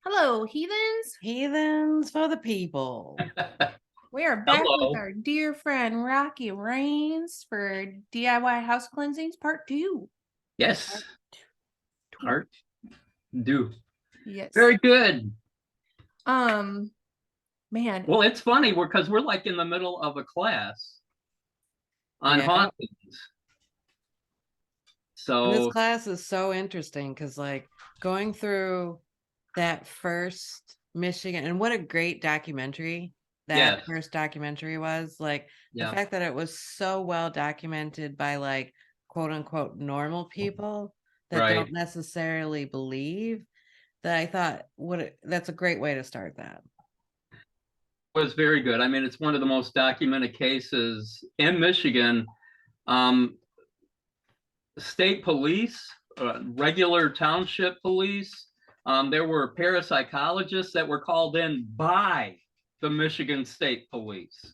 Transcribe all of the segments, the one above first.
Hello, heathens. Heathens for the people. We are back with Hello. our dear friend Rocky Rains for DIY House Cleansings Part 2. Yes. Art do. Yes. Very good. Um, man. Well, it's funny because we're like in the middle of a class on Yeah. hauntings. And this So class is so interesting because, like, going through that first Michigan, and what a great documentary that yes, first documentary was. Like, the yeah, fact that it was so well documented by, like, quote unquote normal people that right. don't necessarily believe, that I thought, that's a great way to start that. Was very good. I mean, it's one of the most documented cases in Michigan. Um, State police, regular township police. There were parapsychologists that were called in by the Michigan State Police.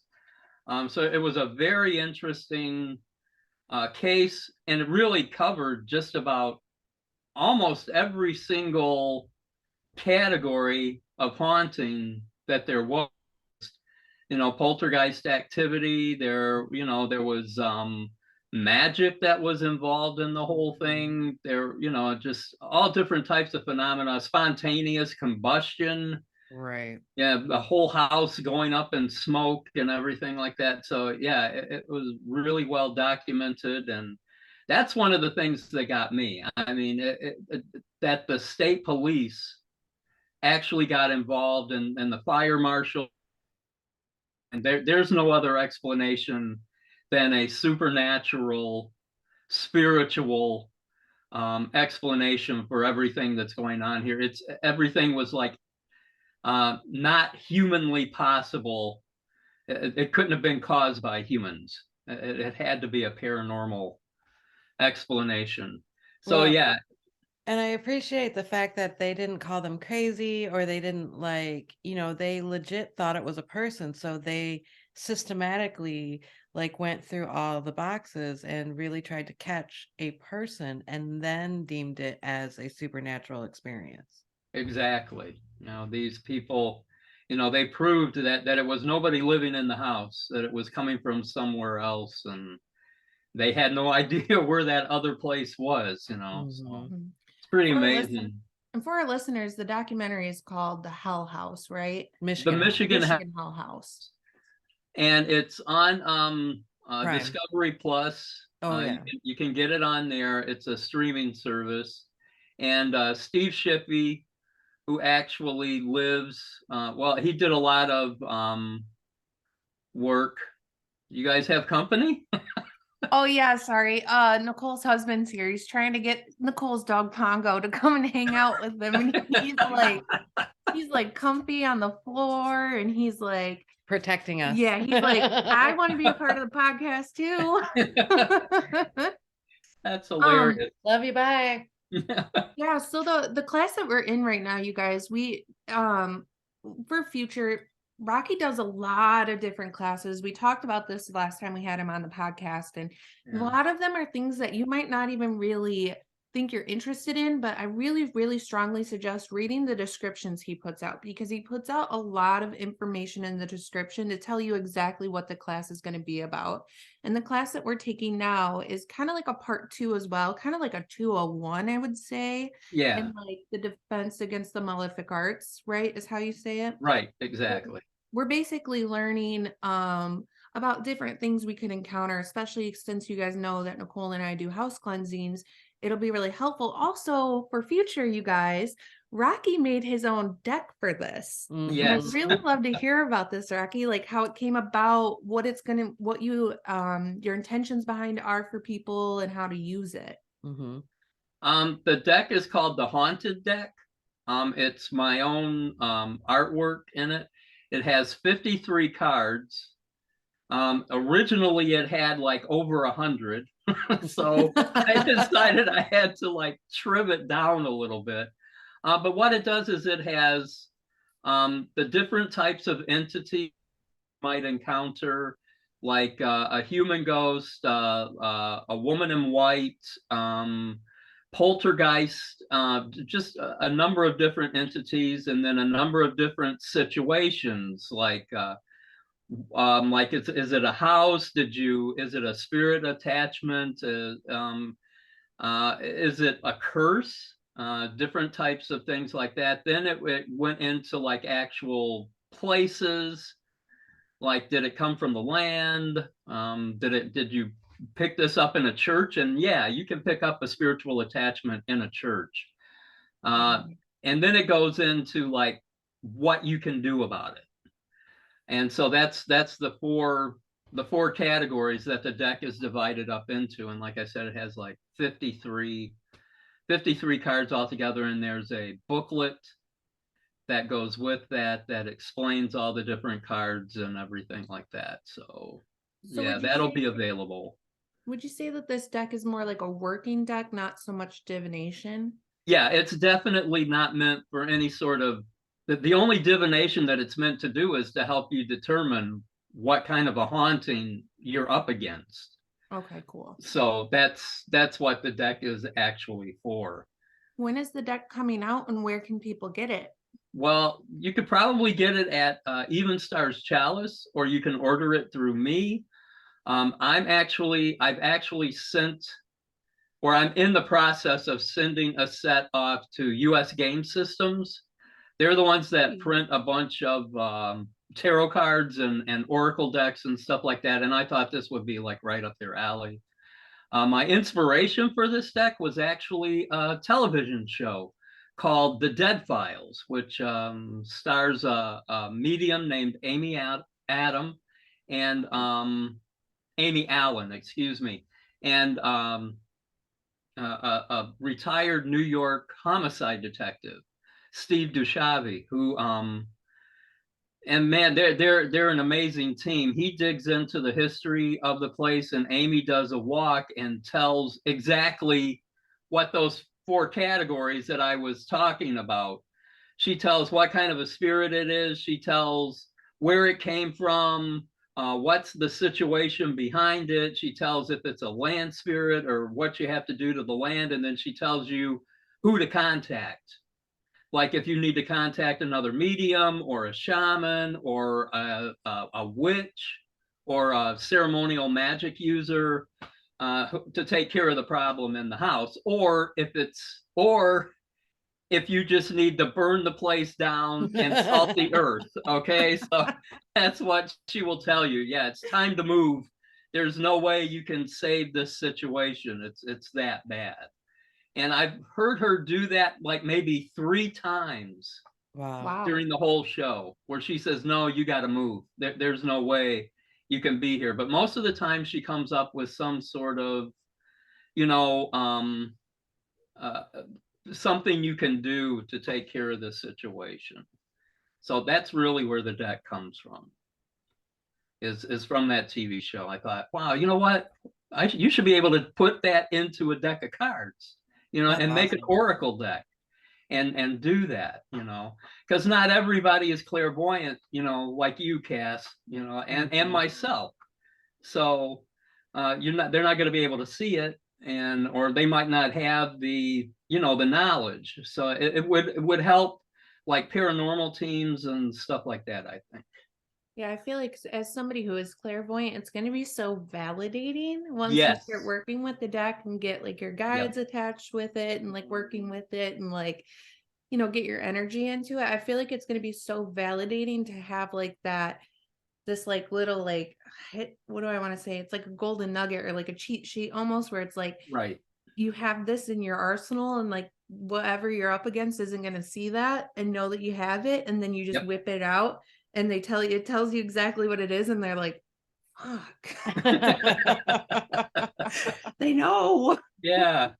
So it was a very interesting case, and it really covered just about almost every single category of haunting that there was. Poltergeist activity. There was magic that was involved in the whole thing. Just all different types of phenomena, spontaneous combustion. Right. Yeah, the whole house going up in smoke and everything like that. So yeah, it was really well documented, and that's one of the things that got me. I mean, that the state police actually got involved, and the fire marshal, and there's no other explanation than a supernatural, spiritual explanation for everything that's going on here. It's everything was like not humanly possible. It couldn't have been caused by humans. It had to be a paranormal explanation. So Well, yeah, and I appreciate the fact that they didn't call them crazy, or they didn't, like, they legit thought it was a person. So they systematically, like, went through all the boxes and really tried to catch a person and then deemed it as a supernatural experience. exactly. These people, they proved that it was nobody living in the house, that it was coming from somewhere else, and they had no idea where that other place was. So Mm-hmm. it's pretty For our amazing. and for our listeners, the documentary is called The Hell House, right? The Michigan House. Michigan Michigan Hell House. and it's on Prime. Discovery Plus. Oh, You yeah. can you can get it on there. It's a streaming service, and Steve Shippey, who actually lives, well, he did a lot of work. You guys have company? Oh yeah, sorry. Nicole's husband's here. He's trying to get Nicole's dog Pongo to come and hang out with him. And he's like comfy on the floor, and he's like Protecting us. yeah, he's like, I want to be a part of the podcast too. That's um, hilarious. Love you. Bye. yeah, so the class that we're in right now, you guys, we for future, Rocky does a lot of different classes. We talked about this last time we had him on the podcast, and a Yeah. lot of them are things that you might not even really think you're interested in, but I really, really strongly suggest reading the descriptions he puts out, because he puts out a lot of information in the description to tell you exactly what the class is going to be about. And the class that we're taking now is kind of like a part 2 as well, kind of like a 201, I would say. Yeah, And like the defense against the malefic arts, right? Is how you say it. right, exactly. We're basically learning about different things we could encounter, especially since you guys know that Nicole and I do house cleansings. It'll be really helpful. Also, for future, you guys, Rocky made his own deck for this. And I'd Yes. really love to hear about this, Rocky, like how it came about, what you your intentions behind are for people, and how to use it. Mm-hmm. The deck is called the Haunted Deck. It's my own artwork in it. It has 53 cards. Originally, it had like over 100. So I decided I had to like trim it down a little bit. But what it does is it has the different types of entity you might encounter, like a human ghost, a woman in white, poltergeist, just a number of different entities, and then a number of different situations, like is it a house? Is it a spirit attachment? Is it a curse? Different types of things like that. Then it went into like actual places, like did it come from the land? Did you pick this up in a church? And yeah, you can pick up a spiritual attachment in a church. And then it goes into like what you can do about it. And so that's the four categories that the deck is divided up into. And like I said, it has like 53 cards altogether, and there's a booklet that goes with that explains all the different cards and everything like that. So yeah, that'll be available. Would you say that this deck is more like a working deck, not so much divination? Yeah, it's definitely not meant for any sort of, the only divination that it's meant to do is to help you determine what kind of a haunting you're up against. Okay, cool. So that's what the deck is actually for. When is the deck coming out, and where can people get it? Well, you could probably get it at Even Stars Chalice, or you can order it through me. I've actually sent, or I'm in the process of sending a set off to US Game Systems. They're the ones that print a bunch of tarot cards and oracle decks and stuff like that. And I thought this would be like right up their alley. My inspiration for this deck was actually a television show called The Dead Files, which stars a medium named Amy Adam and Amy Allen, excuse me, and a retired New York homicide detective, Steve Dushavy, who and man, they're an amazing team. He digs into the history of the place, and Amy does a walk and tells exactly what those four categories that I was talking about. She tells what kind of a spirit it is. She tells where it came from, what's the situation behind it. She tells if it's a land spirit or what you have to do to the land, and then she tells you who to contact. Like if you need to contact another medium or a shaman or a witch or a ceremonial magic user to take care of the problem in the house, or if you just need to burn the place down and salt the earth. Okay, so that's what she will tell you. Yeah, it's time to move. There's no way you can save this situation. It's that bad. And I've heard her do that like maybe 3 times during the whole show, where she says, no, you got to move. There's no way you can be here. But most of the time she comes up with some sort of, something you can do to take care of this situation. So that's really where the deck comes from, is from that TV show. I thought, wow, you know what? You should be able to put that into a deck of cards. And make an oracle deck and do that, because not everybody is clairvoyant, like you, Cass, and myself. So they're not going to be able to see it, or they might not have the, the knowledge. So it would help like paranormal teams and stuff like that, I think. Yeah, I feel like as somebody who is clairvoyant, it's going to be so validating once you start working with the deck and get like your guides attached with it and like working with it and like, get your energy into it. I feel like it's going to be so validating to have like this like little like, what do I want to say? It's like a golden nugget or like a cheat sheet almost, where it's like, you have this in your arsenal, and like whatever you're up against isn't going to see that and know that you have it. And then you just whip it out. And it tells you exactly what it is, and they're like, fuck. They know. Yeah,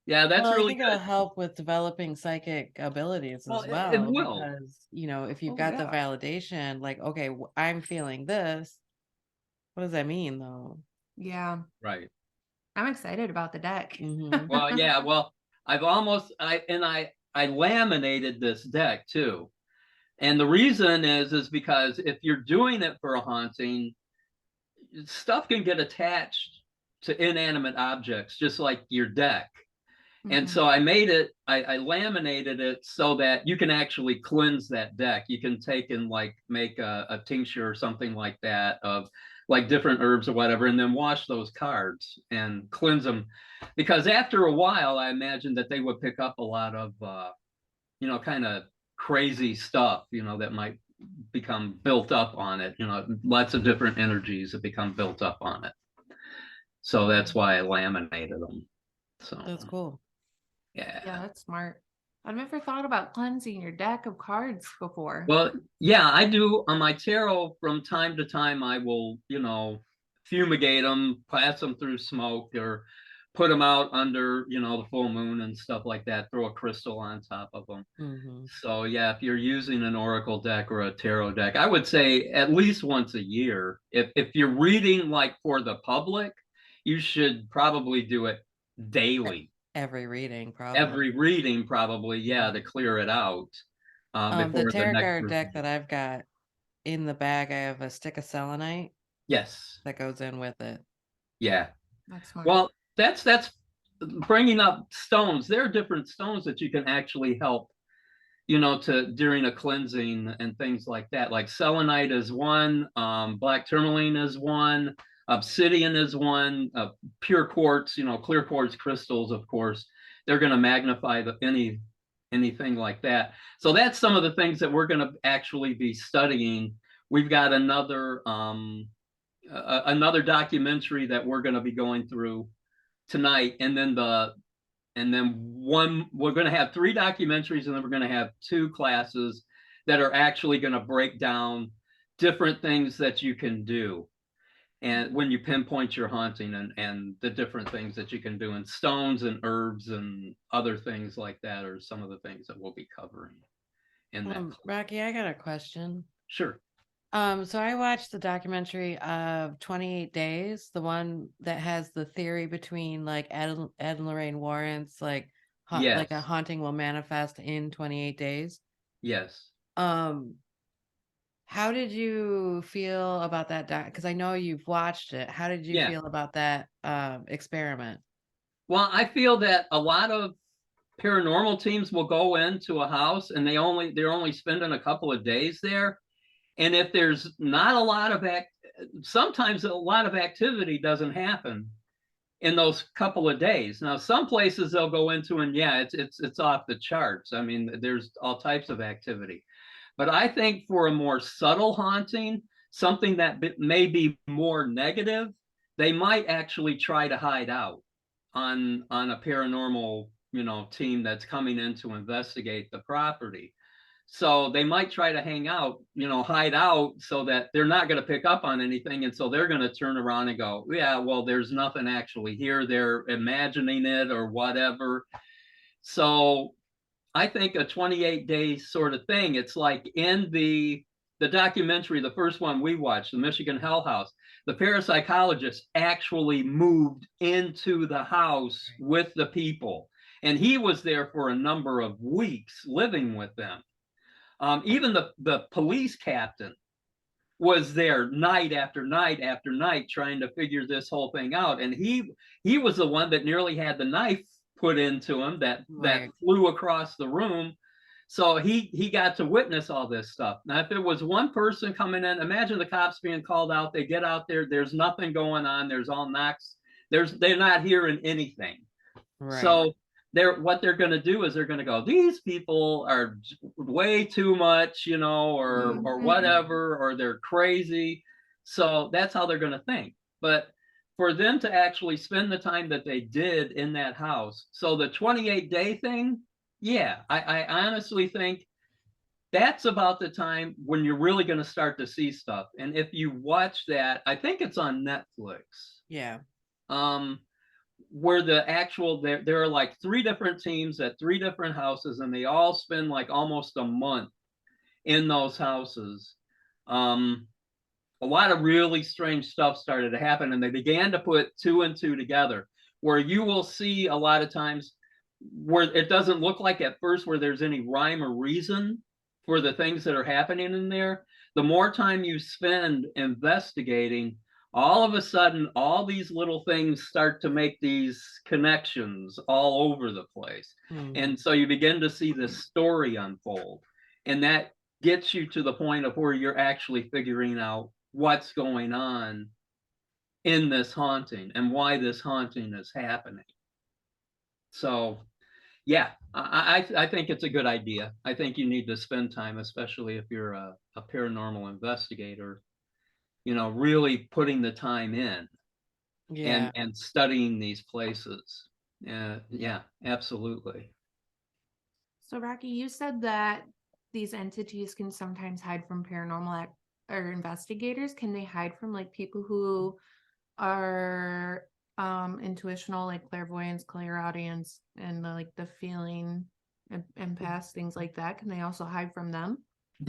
that's really I think it'll help with developing psychic abilities as well. It will. Because, if you've got the validation, like, okay, I'm feeling this. What does that mean, though? Yeah. Right. I'm excited about the deck. Well, yeah. Well, I laminated this deck too. And the reason is because if you're doing it for a haunting, stuff can get attached to inanimate objects, just like your deck. And Mhm. so I made it, I laminated it so that you can actually cleanse that deck. You can take and like make a tincture or something like that of like different herbs or whatever, and then wash those cards and cleanse them. Because after a while, I imagine that they would pick up a lot of, kind of crazy stuff, that might become built up on it, lots of different energies that become built up on it. So that's why I laminated them. So, That's cool. Yeah, yeah. that's smart. I've never thought about cleansing your deck of cards before. Well, yeah, I do on my tarot from time to time. I will, fumigate them, pass them through smoke, or put them out under, the full moon and stuff like that. Throw a crystal on top of them. Hmm. So yeah, if you're using an oracle deck or a tarot deck, I would say at least once a year. If you're reading like for the public, you should probably do it daily. Every reading, probably. Every reading, probably, yeah, to clear it out The before the tarot next card deck person. that I've got in the bag, I have a stick of selenite Yes, that goes in with it. yeah. That's smart. Well, that's bringing up stones. There are different stones that you can actually help, to during a cleansing and things like that. Like selenite is one, black tourmaline is one, obsidian is one, pure quartz, clear quartz crystals, of course. They're going to magnify anything like that. So that's some of the things that we're going to actually be studying. We've got another documentary that we're going to be going through tonight, and then we're going to have 3 documentaries, and then we're going to have 2 classes that are actually going to break down different things that you can do, and when you pinpoint your haunting, and the different things that you can do, and stones and herbs and other things like that are some of the things that we'll be covering in that class. Rocky, I got a question. Sure. So I watched the documentary of 28 Days, the one that has the theory between like Ed and Lorraine Warren's like like a Yes. haunting will manifest in 28 days. Yes. Um, how did you feel about that because I know you've watched it. How did you Yeah. feel about that experiment? Well, I feel that a lot of paranormal teams will go into a house, and they're only spending a couple of days there. And if there's not a lot of sometimes a lot of activity doesn't happen in those couple of days. Now, some places they'll go into, and yeah, it's off the charts. I mean, there's all types of activity. But I think for a more subtle haunting, something that may be more negative, they might actually try to hide out on a paranormal, team that's coming in to investigate the property. So they might try to hide out so that they're not going to pick up on anything. And so they're going to turn around and go, yeah, well, there's nothing actually here. They're imagining it or whatever. So I think a 28-day sort of thing. It's like in the documentary, the first one we watched, the Michigan Hell House, the parapsychologist actually moved into the house with the people. And he was there for a number of weeks living with them. Even the police captain was there night after night after night trying to figure this whole thing out, and he was the one that nearly had the knife put into him that flew across the room. So he got to witness all this stuff. Now, if it was one person coming in, imagine the cops being called out. They get out there, there's nothing going on, there's all knocks, they're not hearing anything. Right. So what they're going to do is they're going to go, these people are way too much, or whatever, or they're crazy. So that's how they're going to think. But for them to actually spend the time that they did in that house, so the 28-day thing, yeah, I honestly think that's about the time when you're really going to start to see stuff. And if you watch that, I think it's on Netflix. Yeah. Where there are like 3 different teams at 3 different houses, and they all spend like almost a month in those houses. A lot of really strange stuff started to happen, and they began to put 2 and 2 together, where you will see a lot of times where it doesn't look like at first where there's any rhyme or reason for the things that are happening in there. The more time you spend investigating, all of a sudden, all these little things start to make these connections all over the place. And so you begin to see this story unfold. And that gets you to the point of where you're actually figuring out what's going on in this haunting and why this haunting is happening. So, yeah, I think it's a good idea. I think you need to spend time, especially if you're a paranormal investigator, really putting the time in Yeah. and studying these places. Yeah, absolutely. So, Rocky, you said that these entities can sometimes hide from paranormal or investigators. Can they hide from like people who are intuitional, like clairvoyance, clairaudience, and like the feeling empaths, things like that? Can they also hide from them?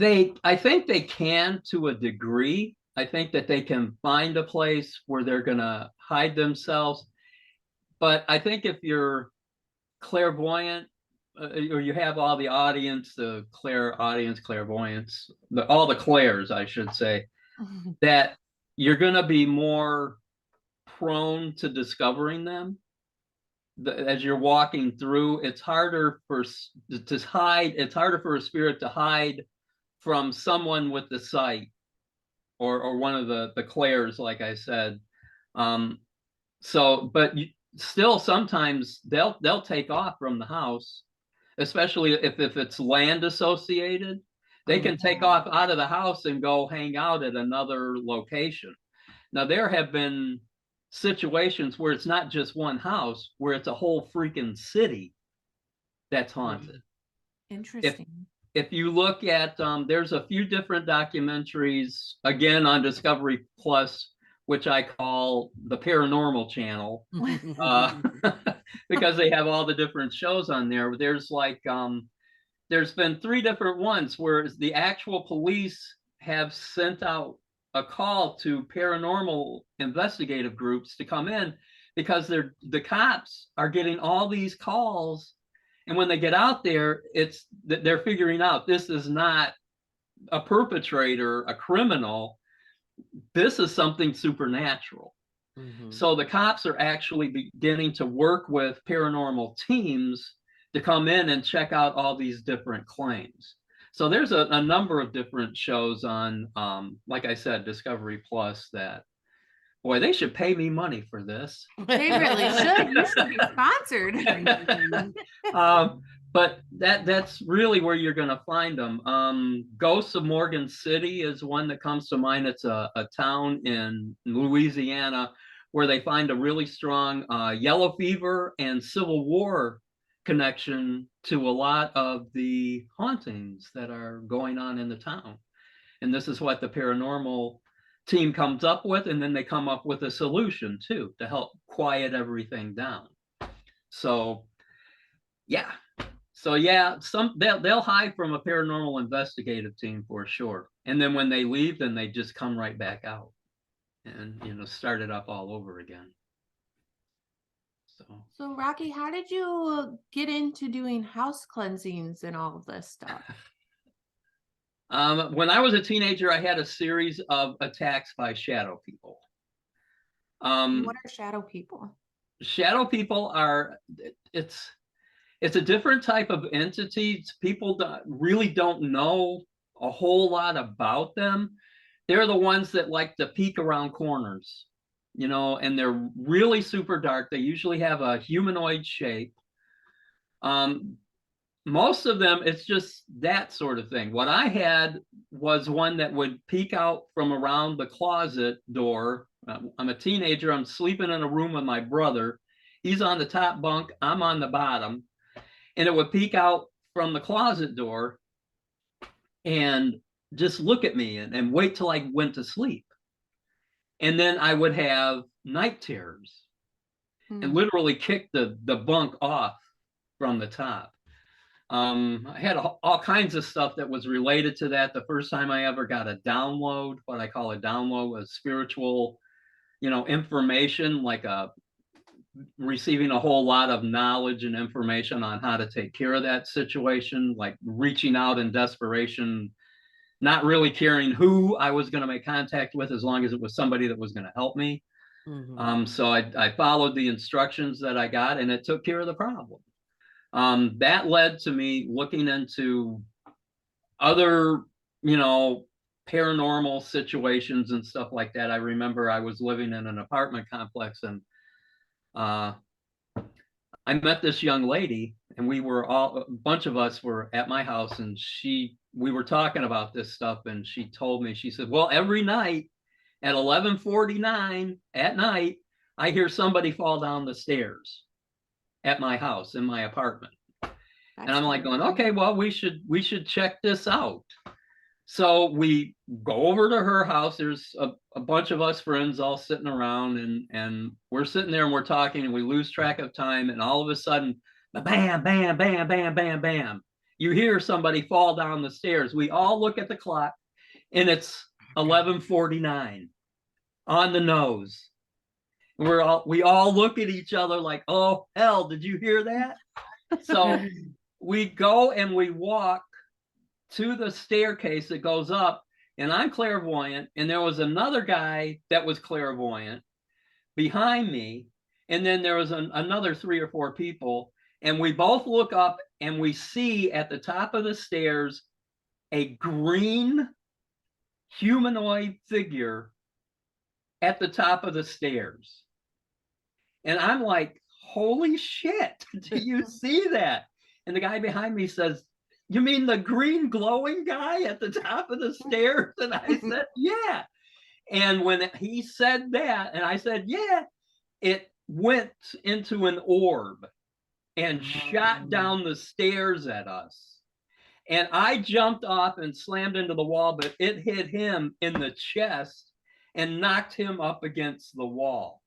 I think they can to a degree. I think that they can find a place where they're gonna hide themselves. But I think if you're clairvoyant, or you have all the audience, the clairaudience, clairvoyance, all the clairs, I should say, that you're going to be more prone to discovering them. As you're walking through, it's harder to hide. It's harder for a spirit to hide from someone with the sight, or one of the clairs, like I said. But still, sometimes they'll take off from the house, especially if it's land associated. They can take off out of the house and go hang out at another location. Now, there have been situations where it's not just one house, where it's a whole freaking city that's haunted. Interesting. If you look at, there's a few different documentaries, again, on Discovery Plus, which I call the Paranormal Channel, because they have all the different shows on there. There's been 3 different ones where the actual police have sent out a call to paranormal investigative groups to come in, because the cops are getting all these calls, and when they get out there, they're figuring out this is not a perpetrator, a criminal. This is something supernatural. So the cops are actually beginning to work with paranormal teams to come in and check out all these different claims. So there's a number of different shows on, like I said, Discovery Plus, that, boy, they should pay me money for this. They really should. You should be sponsored. But that's really where you're going to find them. Ghosts of Morgan City is one that comes to mind. It's a town in Louisiana where they find a really strong yellow fever and Civil War connection to a lot of the hauntings that are going on in the town. And this is what the paranormal team comes up with, and then they come up with a solution too to help quiet everything down. So yeah, they'll hide from a paranormal investigative team for sure, and then when they leave, then they just come right back out and start it up all over again. So Rocky, how did you get into doing house cleansings and all of this stuff? When I was a teenager, I had a series of attacks by shadow people. What are shadow people? Shadow people it's a different type of entity. People really don't know a whole lot about them. They're the ones that like to peek around corners, and they're really super dark. They usually have a humanoid shape. Most of them, it's just that sort of thing. What I had was one that would peek out from around the closet door. I'm a teenager. I'm sleeping in a room with my brother. He's on the top bunk. I'm on the bottom. And it would peek out from the closet door and just look at me and wait till I went to sleep. And then I would have night terrors and literally kick the bunk off from the top. I had all kinds of stuff that was related to that. The first time I ever got a download, what I call a download, was spiritual, information, like receiving a whole lot of knowledge and information on how to take care of that situation, like reaching out in desperation not really caring who I was going to make contact with, as long as it was somebody that was going to help me. So I followed the instructions that I got, and it took care of the problem. That led to me looking into other, paranormal situations and stuff like that. I remember I was living in an apartment complex, and I met this young lady, and a bunch of us were at my house, and we were talking about this stuff, and she told me, she said, well, every night at 11:49 at night, I hear somebody fall down the stairs at my house in my apartment. And I'm like going, okay, well, we should check this out. So we go over to her house. There's a bunch of us friends all sitting around, and we're sitting there and we're talking, and we lose track of time. And all of a sudden, bam, bam, bam, bam, bam, bam, you hear somebody fall down the stairs. We all look at the clock, and it's 11:49 on the nose. We all look at each other like, oh hell, did you hear that? So we go and we walk to the staircase that goes up, and I'm clairvoyant, and there was another guy that was clairvoyant behind me, and then there was another 3 or 4 people, and we both look up and we see at the top of the stairs a green humanoid figure at the top of the stairs. And I'm like, holy shit, do you see that? And the guy behind me says, you mean the green glowing guy at the top of the stairs? And I said, yeah. And when he said that, and I said, yeah, it went into an orb and shot down the stairs at us. And I jumped off and slammed into the wall, but it hit him in the chest and knocked him up against the wall.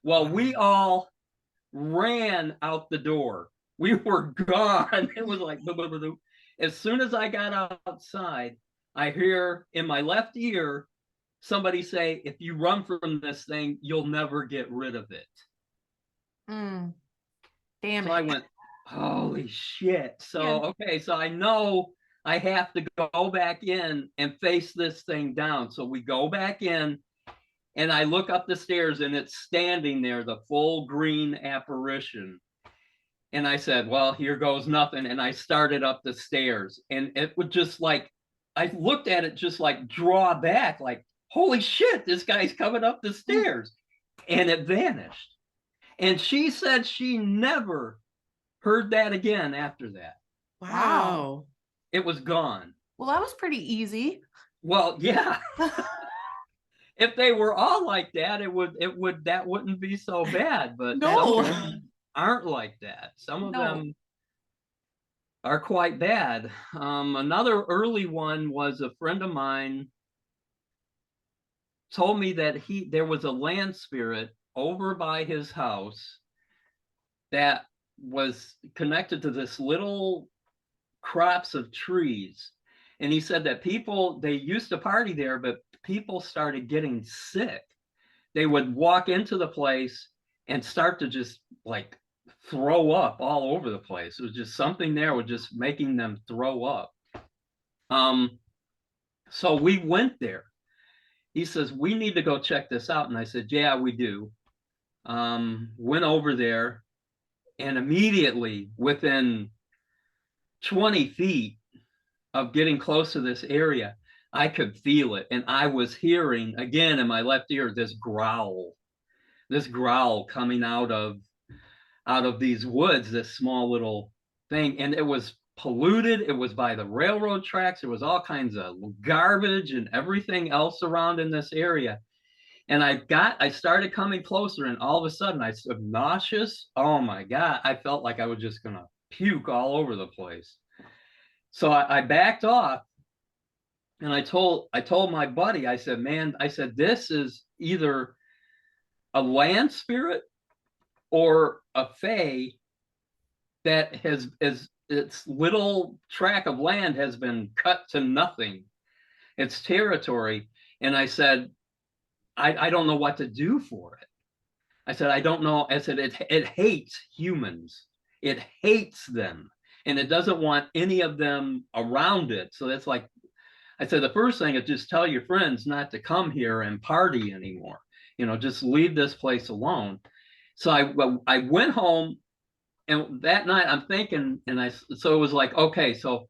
Well, we all ran out the door. We were gone. It was like, as soon as I got outside, I hear in my left ear somebody say, if you run from this thing, you'll never get rid of it. Damn so it. I went, holy shit. So, okay, so I know I have to go back in and face this thing down. So we go back in, and I look up the stairs, and it's standing there, the full green apparition. And I said, well, here goes nothing. And I started up the stairs, and it would just like, I looked at it just like draw back, like, holy shit, this guy's coming up the stairs. And it vanished. And she said she never heard that again after that. Wow. It was gone. Well, that was pretty easy. Well, yeah. If they were all like that, that wouldn't be so bad. But No. some of them aren't like that. Some of them are quite bad. Another early one was a friend of mine told me that there was a land spirit over by his house that was connected to this little crops of trees. And he said that they used to party there, but people started getting sick. They would walk into the place and start to just like throw up all over the place. It was just something there was just making them throw up. So we went there. He says, we need to go check this out. And I said, yeah, we do. Went over there, and immediately within 20 feet of getting close to this area, I could feel it. And I was hearing again in my left ear this growl coming out of these woods, this small little thing. And it was polluted. It was by the railroad tracks. There was all kinds of garbage and everything else around in this area. And I started coming closer, and all of a sudden I was nauseous. Oh my God. I felt like I was just going to puke all over the place. So I backed off, and I told my buddy, I said, man, I said, this is either a land spirit or a fae that has its little tract of land has been cut to nothing. Its territory. And I said, I don't know what to do for it. I said, I don't know. I said, it hates humans. It hates them. And it doesn't want any of them around it. So that's like, I said, the first thing is just tell your friends not to come here and party anymore. You know, just leave this place alone. So I went home, and that night I'm thinking, so it was like, okay, so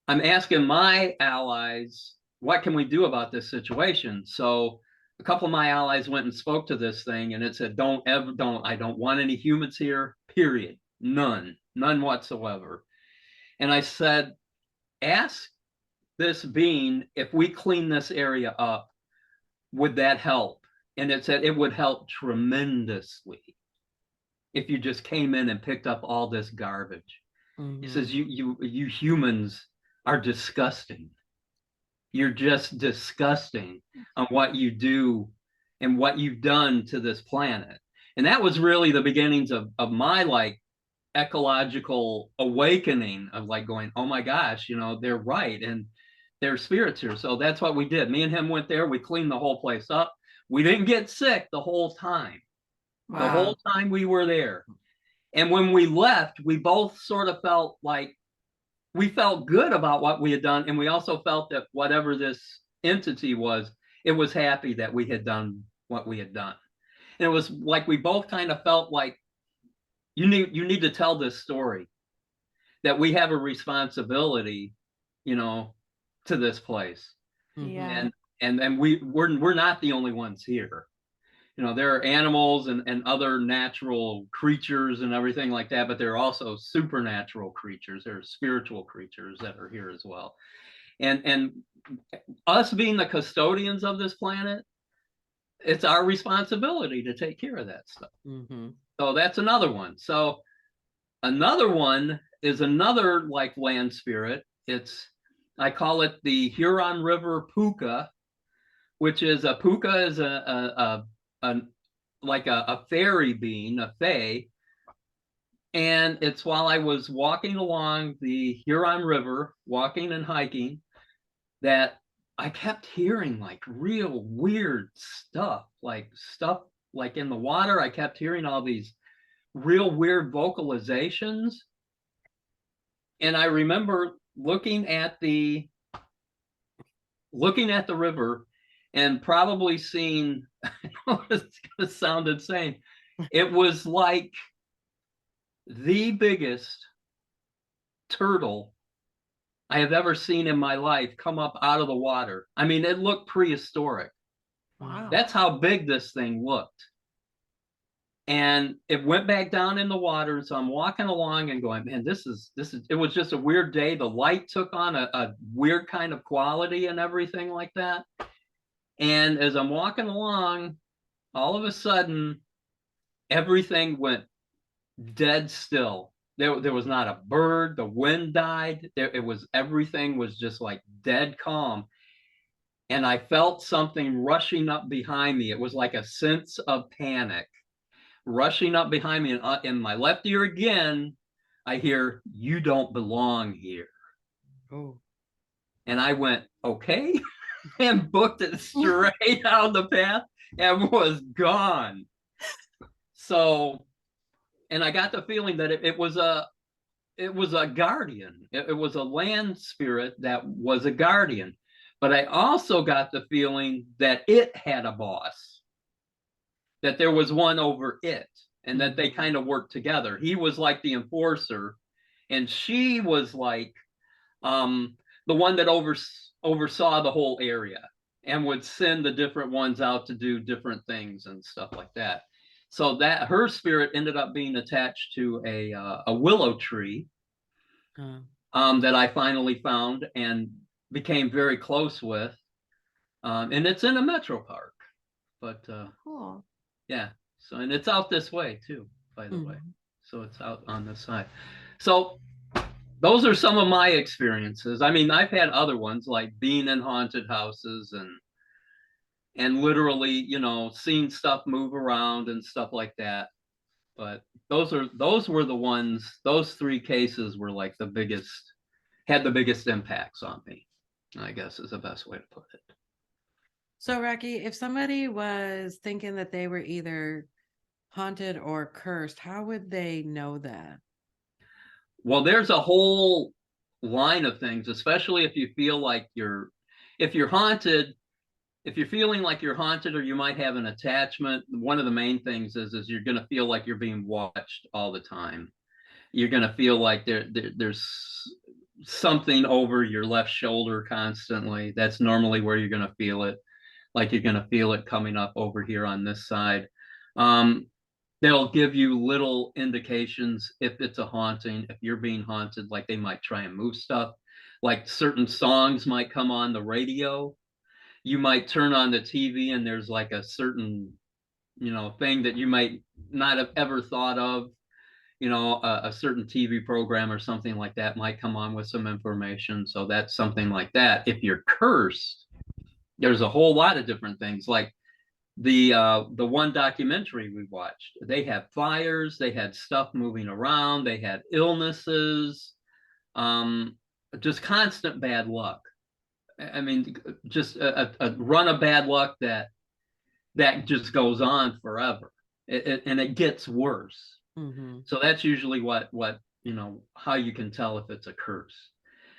I'm asking my allies, what can we do about this situation? So a couple of my allies went and spoke to this thing, and it said, I don't want any humans here, period. None whatsoever. And I said, ask this being, if we clean this area up, would that help? And it said it would help tremendously if you just came in and picked up all this garbage. He says, you humans are disgusting. You're just disgusting on what you do and what you've done to this planet. And that was really the beginnings of my like ecological awakening of like going, oh my gosh, you know, they're right. And their spirits here. So that's what we did. Me and him went there. We cleaned the whole place up. We didn't get sick the whole time. Wow. The whole time we were there. And when we left, we both sort of felt like we felt good about what we had done. And we also felt that whatever this entity was, it was happy that we had done what we had done. And it was like we both kind of felt like you need to tell this story, that we have a responsibility, you know, to this place. Yeah. And we're not the only ones here. You know, there are animals and other natural creatures and everything like that, but there are also supernatural creatures. There are spiritual creatures that are here as well. And us being the custodians of this planet, it's our responsibility to take care of that stuff. So that's another one. So another one is another like land spirit. I call it the Huron River Puka, which is a puka is a fairy being, a fae. And it's while I was walking along the Huron River, walking and hiking, that I kept hearing like real weird stuff like in the water. I kept hearing all these real weird vocalizations. And I remember looking at the river and probably seeing, I know it's gonna sound insane. It was like the biggest turtle I have ever seen in my life come up out of the water. I mean, it looked prehistoric. Wow. That's how big this thing looked. And it went back down in the water. So I'm walking along and going, man, this is, it was just a weird day. The light took on a weird kind of quality and everything like that. And as I'm walking along, all of a sudden, everything went dead still. There was not a bird. The wind died. Everything was just like dead calm. And I felt something rushing up behind me. It was like a sense of panic rushing up behind me. And in my left ear again, I hear, "You don't belong here." Oh. And I went, okay, and booked it straight down the path and was gone. So, and I got the feeling that it was a guardian. It was a land spirit that was a guardian. But I also got the feeling that it had a boss, that there was one over it, and that they kind of worked together. He was like the enforcer, and she was like the one that oversaw the whole area and would send the different ones out to do different things and stuff like that. So that her spirit ended up being attached to a willow tree that I finally found and became very close with. And it's in a metro park, but Cool. yeah. So, and it's out this way too, by the way. So it's out on this side. So those are some of my experiences. I mean, I've had other ones like being in haunted houses and literally, you know, seeing stuff move around and stuff like that. But those were the ones, those three cases were like had the biggest impacts on me, I guess is the best way to put it. So, Rocky, if somebody was thinking that they were either haunted or cursed, how would they know that? Well, there's a whole line of things, especially if you feel like if you're haunted, if you're feeling like you're haunted or you might have an attachment, one of the main things is you're going to feel like you're being watched all the time. You're going to feel like there's something over your left shoulder constantly. That's normally where you're going to feel it. Like you're going to feel it coming up over here on this side. Um, they'll give you little indications if it's a haunting, if you're being haunted, like they might try and move stuff. Like certain songs might come on the radio. You might turn on the TV and there's like a certain, thing that you might not have ever thought of. A certain TV program or something like that might come on with some information. So that's something like that. If you're cursed, there's a whole lot of different things. Like the one documentary we watched, they had fires, they had stuff moving around, they had illnesses, just constant bad luck. I mean, just a run of bad luck that just goes on forever, and it gets worse. Mm-hmm. So that's usually what how you can tell if it's a curse,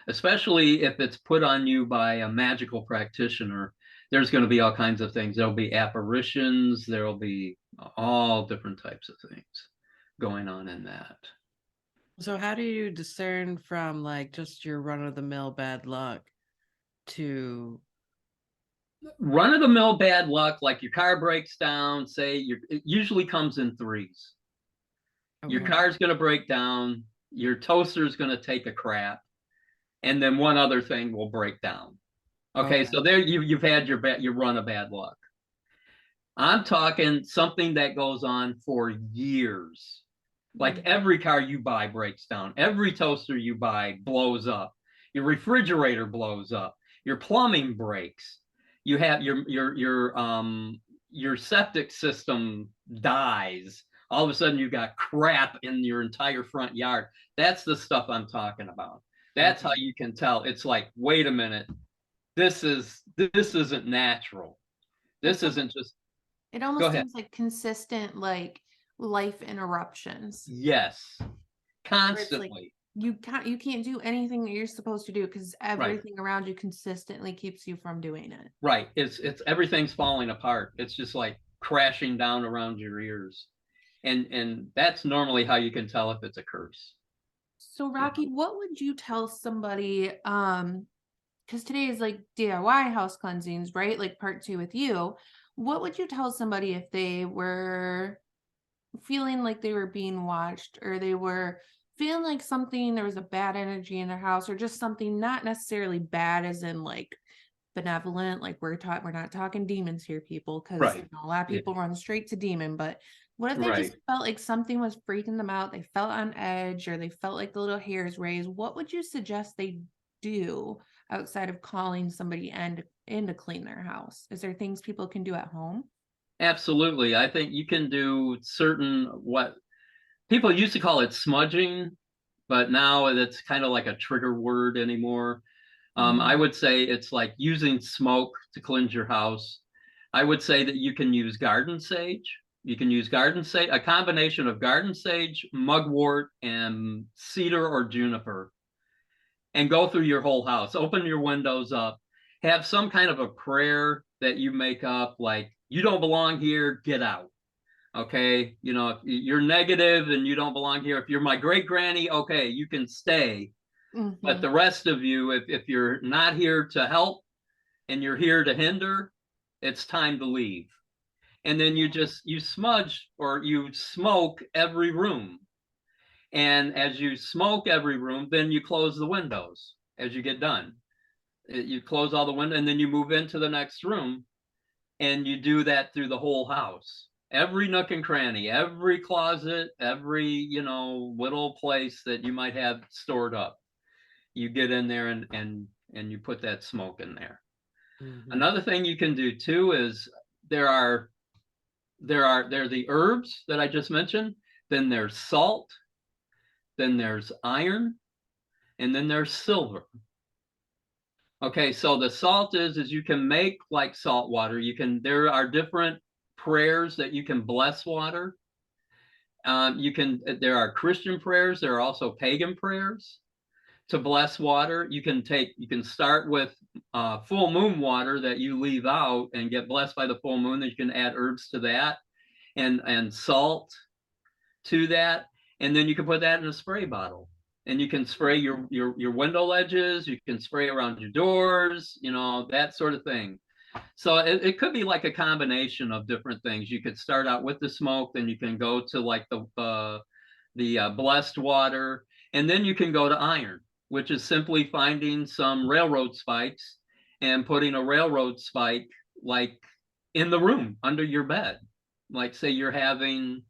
especially if it's put on you by a magical practitioner. There's going to be all kinds of things. There'll be apparitions. There'll be all different types of things going on in that. So how do you discern from like just your run-of-the-mill bad luck to Run-of-the-mill bad luck, like your car breaks down, it usually comes in threes. Your okay. car's going to break down, your toaster's going to take a crap, and then one other thing will break down. Okay, so there you've had your run of bad luck. I'm talking something that goes on for years. Like every car you buy breaks down. Every toaster you buy blows up. Your refrigerator blows up. Your plumbing breaks. You have your septic system dies. All of a sudden you got crap in your entire front yard. That's the stuff I'm talking about. That's how you can tell. It's like, wait a minute. This isn't natural. This isn't just. It Go almost ahead. seems like consistent, like life interruptions. Yes, Where it's like constantly. you can't do anything that you're supposed to do because Right, everything around you consistently keeps you from doing it. right. It's everything's falling apart. It's just like crashing down around your ears, and that's normally how you can tell if it's a curse. So Rocky, what would you tell somebody? Because today is like DIY house cleansings, right? Like part 2 with you. What would you tell somebody if they were feeling like they were being watched, or they were feeling like there was a bad energy in their house, or just something not necessarily bad as in like benevolent, like we're not talking demons here, people, because Right. a lot of Yeah. people run straight to demon. But what if they Right. just felt like something was freaking them out, they felt on edge, or they felt like the little hairs raised? What would you suggest they do outside of calling somebody in to clean their house? Is there things people can do at home? Absolutely. I think you can do certain what people used to call it smudging, but now it's kind of like a trigger word anymore. I would say it's like using smoke to cleanse your house. I would say that you can use garden sage. You can use garden sage, a combination of garden sage, mugwort, and cedar or juniper, and go through your whole house. Open your windows up. Have some kind of a prayer that you make up, like, you don't belong here, get out. Okay. If you're negative and you don't belong here, if you're my great granny, okay, you can stay. But the rest of you, if you're not here to help and you're here to hinder, it's time to leave. And then you smudge or you smoke every room. And as you smoke every room, then you close the windows as you get done. You close all the windows and then you move into the next room, and you do that through the whole house. Every nook and cranny, every closet, every, little place that you might have stored up. You get in there and you put that smoke in there. Another thing you can do too is there are the herbs that I just mentioned, then there's salt, then there's iron, and then there's silver. Okay, so the salt is you can make like salt water. There are different prayers that you can bless water. There are Christian prayers, there are also pagan prayers to bless water. You can start with full moon water that you leave out and get blessed by the full moon. Then you can add herbs to that and salt to that, and then you can put that in a spray bottle, and you can spray your window ledges. You can spray around your doors, that sort of thing. So it could be like a combination of different things. You could start out with the smoke, then you can go to like the blessed water, and then you can go to iron, which is simply finding some railroad spikes and putting a railroad spike like in the room under your bed. Like say you're having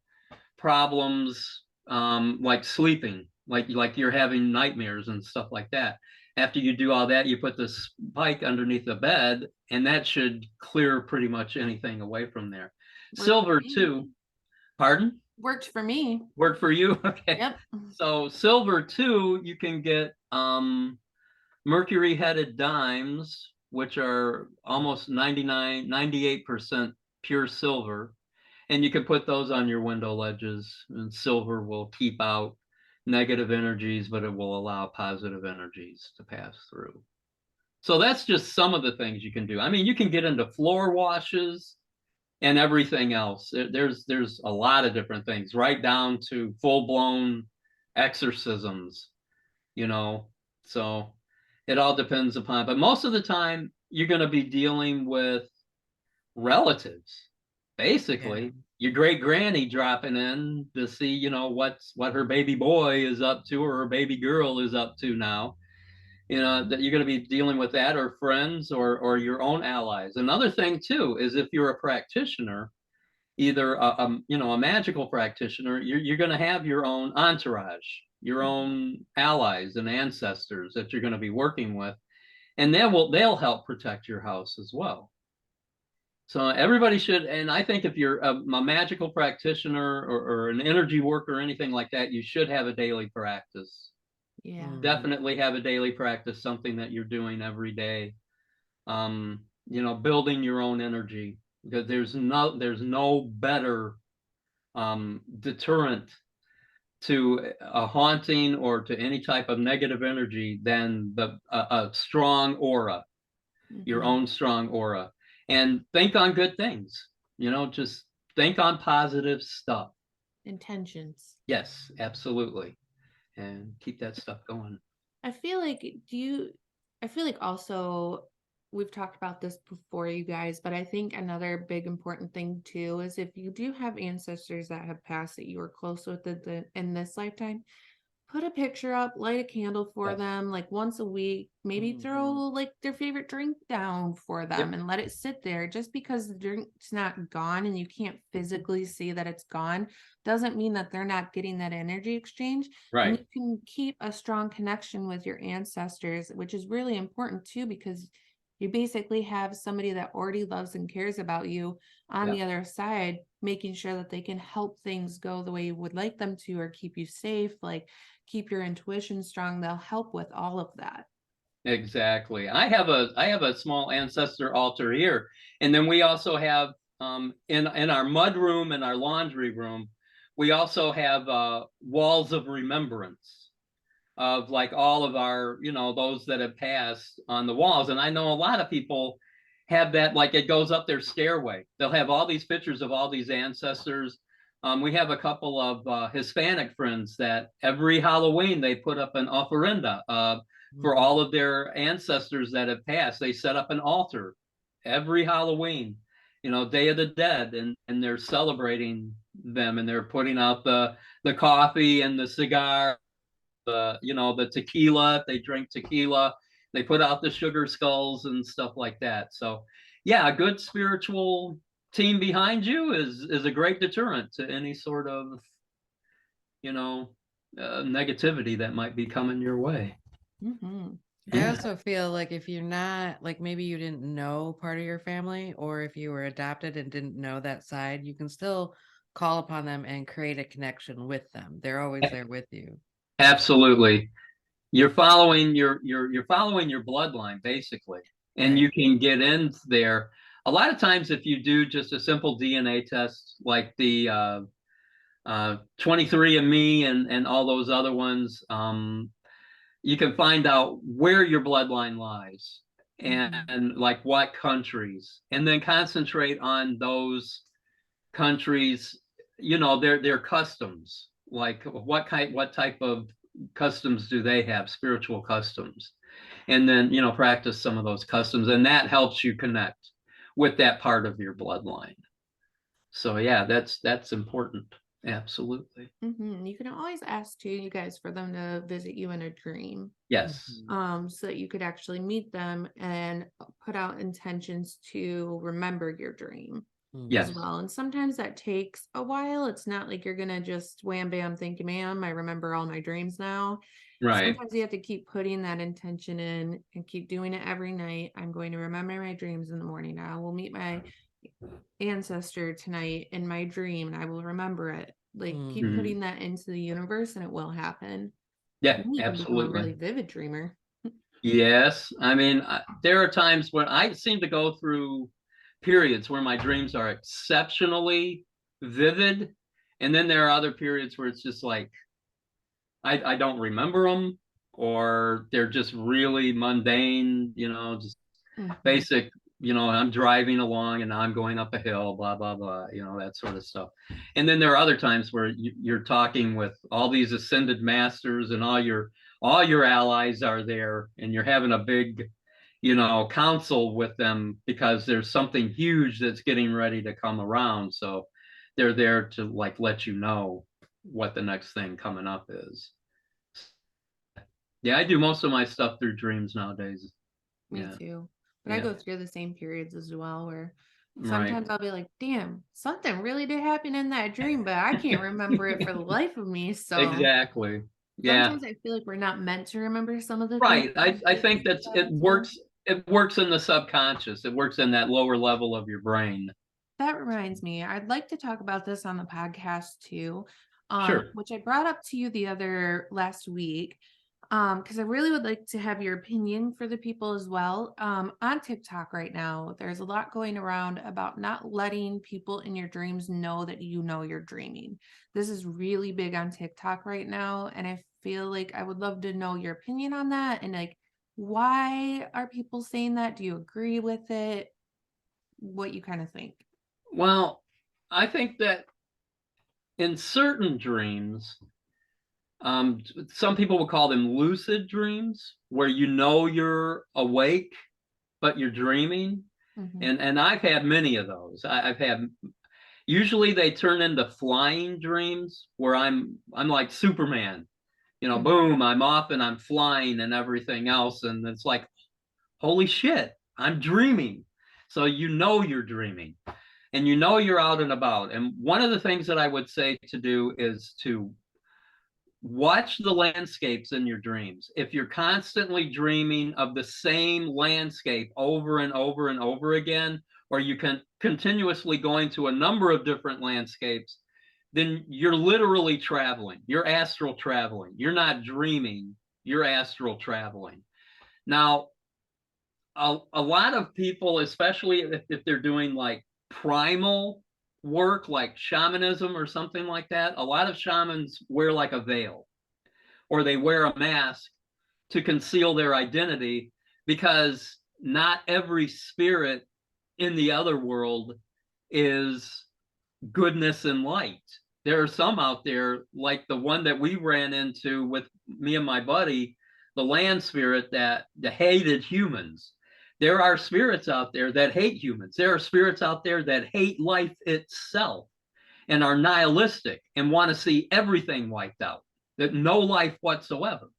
problems like sleeping, like you're having nightmares and stuff like that. After you do all that, you put the spike underneath the bed, and that should clear pretty much anything away from there. Silver too. Pardon? Worked for me. Worked for you? Okay. Yep. So silver too, you can get mercury headed dimes, which are almost 98% pure silver. And you can put those on your window ledges, and silver will keep out negative energies, but it will allow positive energies to pass through. So that's just some of the things you can do. I mean, you can get into floor washes and everything else. There's a lot of different things, right down to full-blown exorcisms, so it all depends upon, but most of the time you're going to be dealing with relatives, basically. Your great granny dropping in to see, what her baby boy is up to, or her baby girl is up to now. That you're going to be dealing with that, or friends, or your own allies. Another thing too is if you're a practitioner, either a magical practitioner, you're going to have your own entourage, your own allies and ancestors that you're going to be working with, and they'll help protect your house as well. So everybody should, and I think if you're a magical practitioner or an energy worker or anything like that, you should have a daily practice. Yeah. Definitely have a daily practice, something that you're doing every day. Building your own energy, because there's no better deterrent to a haunting or to any type of negative energy than a strong aura, your own strong aura. And think on good things, just think on positive stuff. Intentions. Yes, absolutely. And keep that stuff going. I feel like also we've talked about this before, you guys, but I think another big important thing too is if you do have ancestors that have passed that you were close with in this lifetime, put a picture up, light a candle for them like once a week, maybe throw like their favorite drink down for them and let it sit there. Just because the drink's not gone and you can't physically see that it's gone doesn't mean that they're not getting that energy exchange. Right. And you can keep a strong connection with your ancestors, which is really important too, because you basically have somebody that already loves and cares about you on the other side, making sure that they can help things go the way you would like them to, or keep you safe, like keep your intuition strong. They'll help with all of that. Exactly. I have a small ancestor altar here, and then we also have in our mud room and our laundry room, we also have walls of remembrance of like all of our, those that have passed on the walls. And I know a lot of people have that, like it goes up their stairway. They'll have all these pictures of all these ancestors. We have a couple of Hispanic friends that every Halloween they put up an ofrenda for all of their ancestors that have passed. They set up an altar every Halloween, Day of the Dead, and they're celebrating them, and they're putting out the coffee and the cigar, the tequila. They drink tequila. They put out the sugar skulls and stuff like that. So yeah, a good spiritual team behind you is a great deterrent to any sort of negativity that might be coming your way. I also feel like if you're not, like maybe you didn't know part of your family, or if you were adopted and didn't know that side, you can still call upon them and create a connection with them. They're always there with you. Absolutely. You're following your bloodline basically, and you can get in there. A lot of times if you do just a simple DNA test like the 23andMe and all those other ones, you can find out where your bloodline lies. and like what countries, and then concentrate on those countries, their customs, like what type of customs do they have, spiritual customs, and then practice some of those customs, and that helps you connect with that part of your bloodline. So yeah, that's important. Absolutely. You can always ask too, you guys, for them to visit you in a dream. Yes. So that you could actually meet them and put out intentions to remember your dream Yes. as well. And sometimes that takes a while. It's not like you're gonna just wham bam, thank you, ma'am, I remember all my dreams now. Right. Sometimes you have to keep putting that intention in and keep doing it every night. I'm going to remember my dreams in the morning. I will meet my ancestor tonight in my dream and I will remember it. Like keep putting that into the universe and it will happen. Yeah, And you can become a really absolutely. vivid dreamer. Yes. I mean, there are times when I seem to go through periods where my dreams are exceptionally vivid. And then there are other periods where it's just like, I don't remember them, or they're just really mundane, just basic, I'm driving along and now I'm going up a hill, blah, blah, blah, that sort of stuff. And then there are other times where you're talking with all these ascended masters and all your allies are there, and you're having a big, council with them because there's something huge that's getting ready to come around. So they're there to like let you know what the next thing coming up is. Yeah, I do most of my stuff through dreams nowadays. Me Yeah. too. But I Yeah. go through the same periods as well where Right. sometimes I'll be like, damn, something really did happen in that dream, but I can't remember it for the life of me. So Exactly. Yeah. sometimes I feel like we're not meant to remember some of the things Right. I think that it works in the subconscious. It works in that lower level of your brain. That reminds me, I'd like to talk about this on the podcast too, Sure. which I brought up to you the other last week, because I really would like to have your opinion for the people as well. On TikTok right now, there's a lot going around about not letting people in your dreams know that you know you're dreaming. This is really big on TikTok right now, and I feel like I would love to know your opinion on that and like why are people saying that? Do you agree with it? What you kind of think? Well, I think that in certain dreams, some people will call them lucid dreams, where you're awake, but you're dreaming. And I've had many of those. I've had, usually they turn into flying dreams where I'm like Superman, boom, I'm off and I'm flying and everything else. And it's like, holy shit, I'm dreaming. So you're dreaming and you're out and about. And one of the things that I would say to do is to watch the landscapes in your dreams. If you're constantly dreaming of the same landscape over and over and over again, or you can continuously going to a number of different landscapes, then you're literally traveling. You're astral traveling. You're not dreaming, you're astral traveling. Now, a lot of people, especially if they're doing like primal work, like shamanism or something like that, a lot of shamans wear like a veil or they wear a mask to conceal their identity, because not every spirit in the other world is goodness and light. There are some out there, like the one that we ran into with me and my buddy, the land spirit that hated humans. There are spirits out there that hate humans. There are spirits out there that hate life itself and are nihilistic and want to see everything wiped out, that no life whatsoever.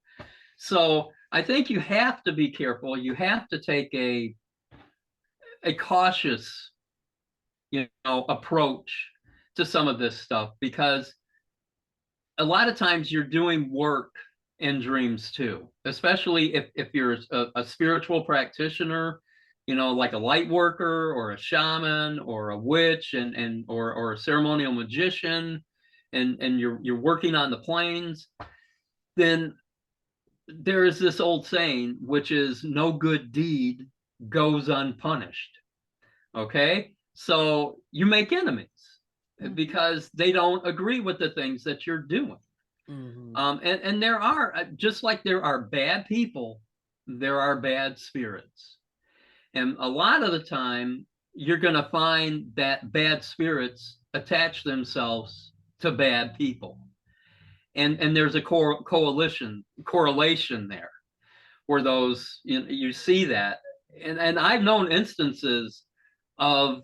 So I think you have to be careful. You have to take a cautious, approach to some of this stuff, because a lot of times you're doing work in dreams too, especially if you're a spiritual practitioner, like a light worker or a shaman or a witch or a ceremonial magician, and you're working on the planes. Then there is this old saying, which is no good deed goes unpunished. Okay, so you make enemies because they don't agree with the things that you're doing. And there are, just like there are bad people, there are bad spirits. And a lot of the time, you're going to find that bad spirits attach themselves to bad people. And there's a correlation there where those, you see that. And I've known instances of,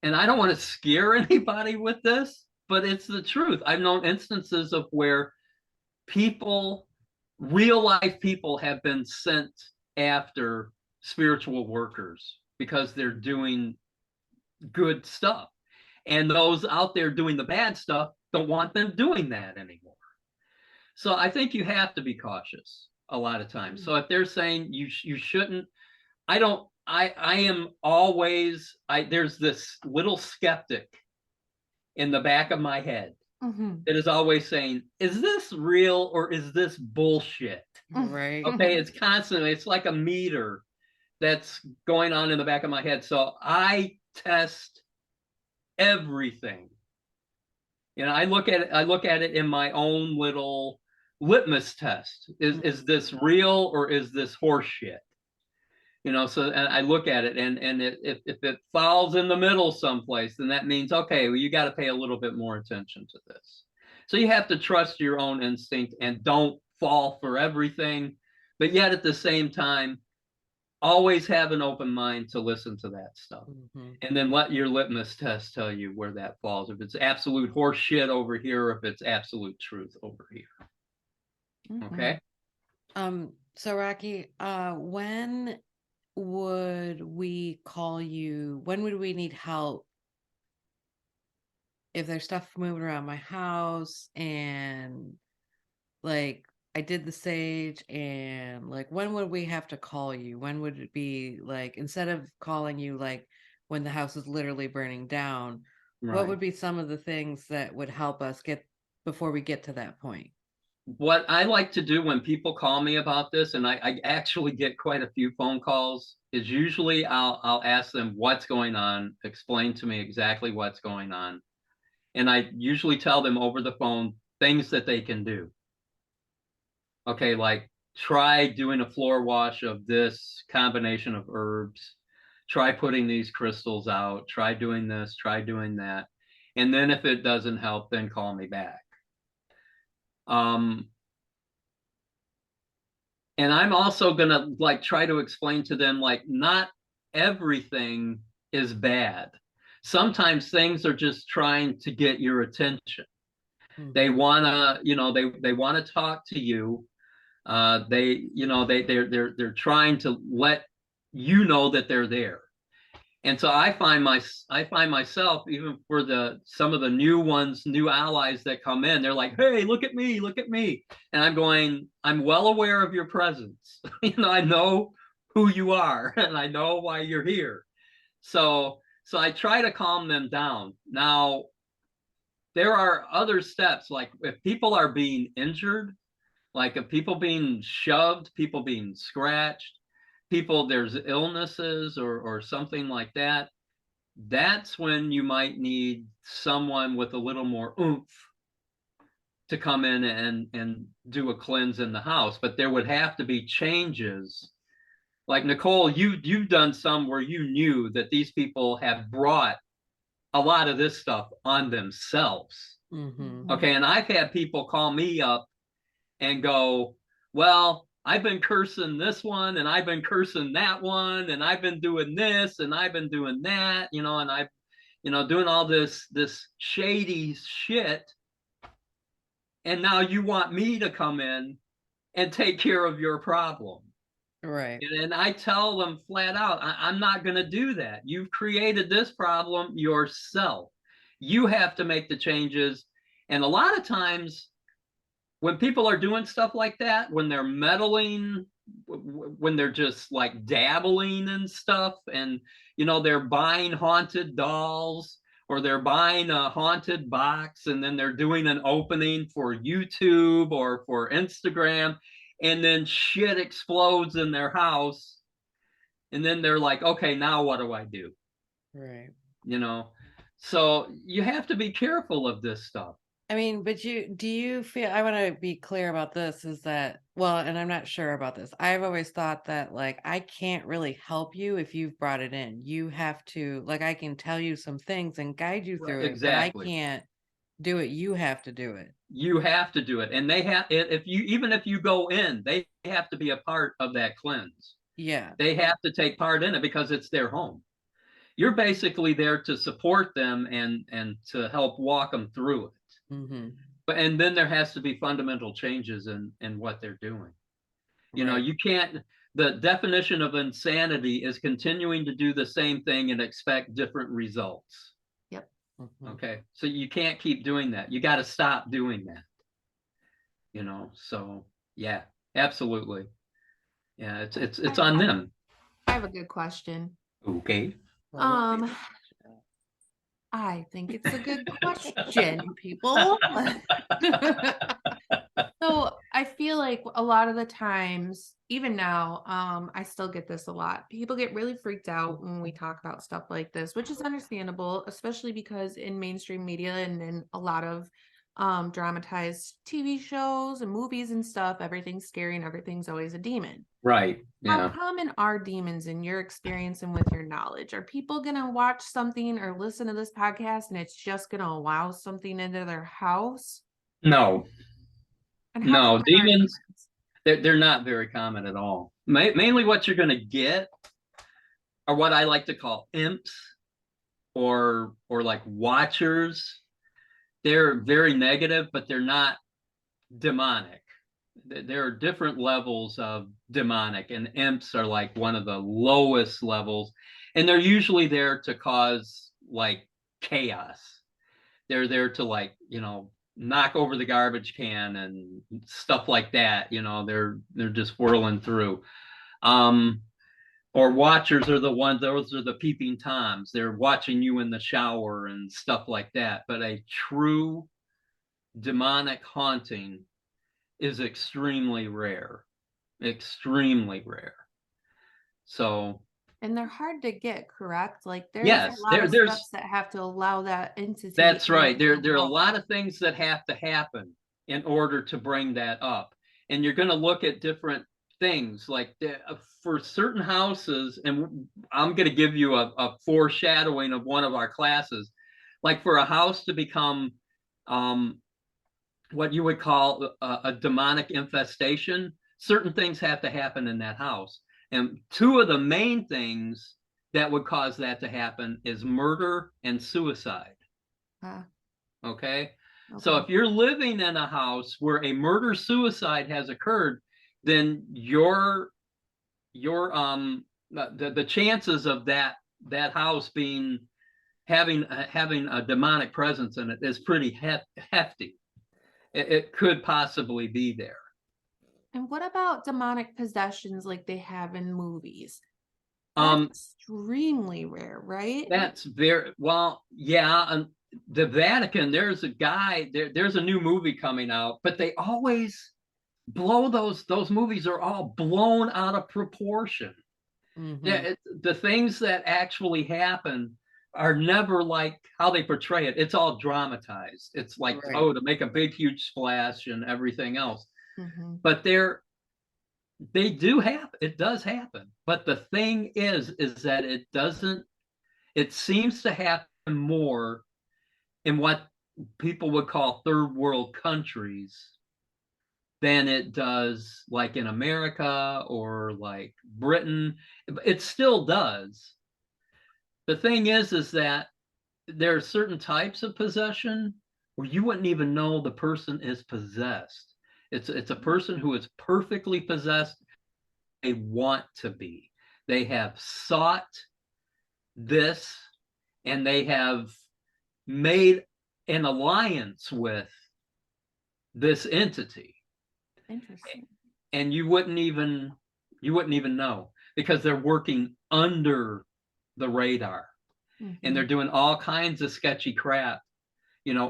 and I don't want to scare anybody with this, but it's the truth. I've known instances of where people, real life people, have been sent after spiritual workers because they're doing good stuff. And those out there doing the bad stuff don't want them doing that anymore. So I think you have to be cautious a lot of times. So if they're saying you shouldn't, I am always, there's this little skeptic in the back of my head that is always saying, is this real or is this bullshit? Right. Okay, it's constantly, it's like a meter that's going on in the back of my head. So I test everything. I look at it in my own little litmus test. Is this real or is this horseshit? So, and I look at it, and if it falls in the middle someplace, then that means, okay, well, you got to pay a little bit more attention to this. So you have to trust your own instinct and don't fall for everything, but yet at the same time, always have an open mind to listen to that stuff. And then let your litmus test tell you where that falls. If it's absolute horse shit over here, or if it's absolute truth over here. Okay. So Rocky, when would we call you? When would we need help? If there's stuff moving around my house and like I did the sage, and like when would we have to call you? When would it be like, instead of calling you like when the house is literally burning down, what would be some of the things that would help us get before we get to that point? What I like to do when people call me about this, and I actually get quite a few phone calls, is usually I'll ask them what's going on, explain to me exactly what's going on. And I usually tell them over the phone things that they can do. Okay, like try doing a floor wash of this combination of herbs, try putting these crystals out, try doing this, try doing that. And then if it doesn't help, then call me back. And I'm also gonna like try to explain to them, like, not everything is bad. Sometimes things are just trying to get your attention. They wanna, they want to talk to you. They're trying to let you know that they're there. And so I find myself, even for some of the new allies that come in, they're like, hey, look at me. And I'm going, I'm well aware of your presence. I know who you are and I know why you're here. So I try to calm them down. Now, there are other steps, like if people are being injured, like if people being shoved, people being scratched, there's illnesses or something like that. That's when you might need someone with a little more oomph to come in and do a cleanse in the house. But there would have to be changes. Like Nicole, you've done some where you knew that these people have brought a lot of this stuff on themselves. Okay, and I've had people call me up and go, well, I've been cursing this one and I've been cursing that one and I've been doing this and I've been doing that, and I've, doing all this shady shit. And now you want me to come in and take care of your problem. Right. And I tell them flat out, I'm not going to do that. You've created this problem yourself. You have to make the changes. And a lot of times, when people are doing stuff like that, when they're meddling, when they're just like dabbling in stuff, and they're buying haunted dolls or they're buying a haunted box, and then they're doing an opening for YouTube or for Instagram, and then shit explodes in their house, and then they're like, okay, now what do I do? Right. So you have to be careful of this stuff. I mean, but do you feel, I want to be clear about this, is that, well, and I'm not sure about this. I've always thought that like I can't really help you if you've brought it in. You have to, like, I can tell you some things and guide you Right. through it, but I Exactly. can't do it. You have to do it. You have to do it. And they have, if you, even if you go in, they have to be a part of that cleanse. Yeah. They have to take part in it because it's their home. You're basically there to support them and to help walk them through it. Mm-hmm. But and then there has to be fundamental changes in what they're doing. You know, Right. you can't, the definition of insanity is continuing to do the same thing and expect different results. Yep. Mm-hmm. Okay. So you can't keep doing that. You got to stop doing that. You know, so yeah, absolutely. Yeah, it's on them. I have a good question. Okay. Um, I think it's a good question, people. So I feel like a lot of the times, even now, I still get this a lot. People get really freaked out when we talk about stuff like this, which is understandable, especially because in mainstream media and in a lot of dramatized TV shows and movies and stuff, everything's scary and everything's always a demon. Right. How Yeah. common are demons in your experience and with your knowledge? Are people going to watch something or listen to this podcast and it's just going to allow something into their house? No. And how No. common are Demons, demons? they're not very common at all. Mainly what you're going to get are what I like to call imps or like watchers. They're very negative, but they're not demonic. There are different levels of demonic, and imps are like one of the lowest levels, and they're usually there to cause like chaos. They're there to, like, you know, knock over the garbage can and stuff like that. You know, they're just whirling through. Um, or watchers are the ones, those are the peeping toms. They're watching you in the shower and stuff like that. But a true demonic haunting is extremely rare, extremely rare. So And they're hard to get, correct? Like there's a yes, lot of there's steps that have to allow that entity that's right. into There the are a home. lot of things that have to happen in order to bring that up, and you're going to look at different things like for certain houses, and I'm going to give you a foreshadowing of one of our classes. Like for a house to become um, what you would call a demonic infestation, certain things have to happen in that house. And two of the main things that would cause that to happen is murder and suicide. Ah, Okay. So okay. if you're living in a house where a murder suicide has occurred, then your the chances of that house being having a demonic presence in it is pretty hefty. It could possibly be there. And what about demonic possessions like they have in movies? That's Um, extremely rare, right? that's very well, yeah. The Vatican, there's a guy there's a new movie coming out, but they always blow those movies are all blown out of proportion. Mm-hmm. Yeah, the things that actually happen are never like how they portray it. It's all dramatized. It's like, Right. oh, to make a big huge splash and everything else. Mm-hmm. But they do happen. It does happen. But the thing is that it seems to happen more in what people would call third world countries than it does like in America or like Britain. It still does. The thing is that there are certain types of possession where you wouldn't even know the person is possessed. It's a person who is perfectly possessed. They want to be. They have sought this, and they have made an alliance with this entity, Interesting. and you wouldn't even know because they're working under the radar, and Mm-hmm. they're doing all kinds of sketchy crap,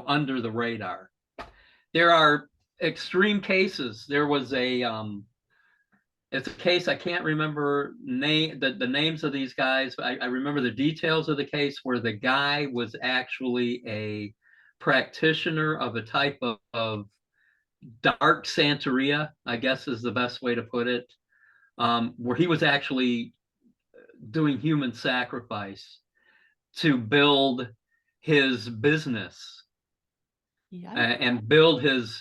under the radar. There are extreme cases. There was it's a case I can't remember the names of these guys. I remember the details of the case where the guy was actually a practitioner of a type of dark Santeria, I guess is the best way to put it, where he was actually doing human sacrifice to build his business Yeah. and build his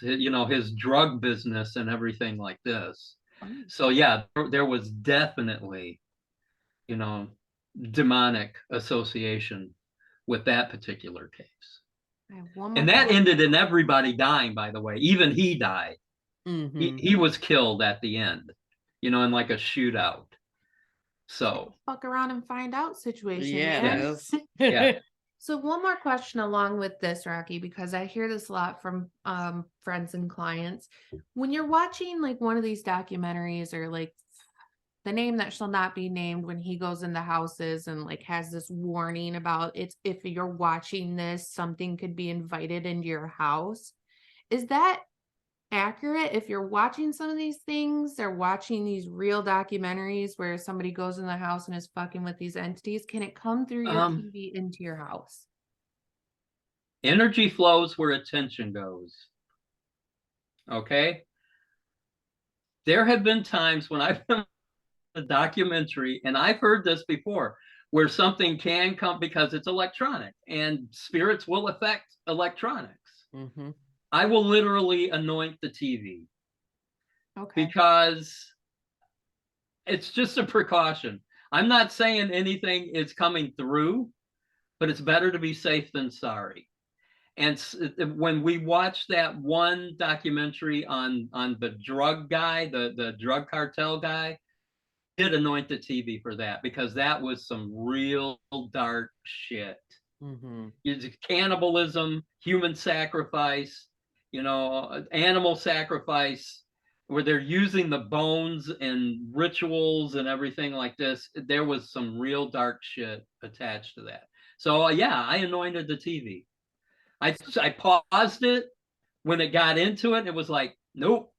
drug business and everything like this. So yeah, there was definitely, you know, demonic association with that particular case. I have one more And that question. ended in everybody dying, by the way. Even he died. Mm-hmm. He was killed at the end, in like a shootout. So Fuck around and find out situation, Yeah, man. it is. yeah. So one more question along with this, Rocky, because I hear this a lot from friends and clients. When you're watching like one of these documentaries or like the name that shall not be named, when he goes into houses and like has this warning about it's if you're watching this, something could be invited into your house. Is that accurate? If you're watching some of these things or watching these real documentaries where somebody goes in the house and is fucking with these entities, can it come through your TV into your house? Energy flows where attention goes. Okay. There have been times when I've been a documentary, and I've heard this before, where something can come because it's electronic and spirits will affect electronics. Mm-hmm. I will literally anoint the TV Okay. because it's just a precaution. I'm not saying anything is coming through, but it's better to be safe than sorry. And when we watched that one documentary on the drug guy, the drug cartel guy, did anoint the TV for that because that was some real dark shit. Mm-hmm. It's cannibalism, human sacrifice, animal sacrifice, where they're using the bones and rituals and everything like this. There was some real dark shit attached to that. So yeah, I anointed the TV. I paused it when it got into it. It was like, nope.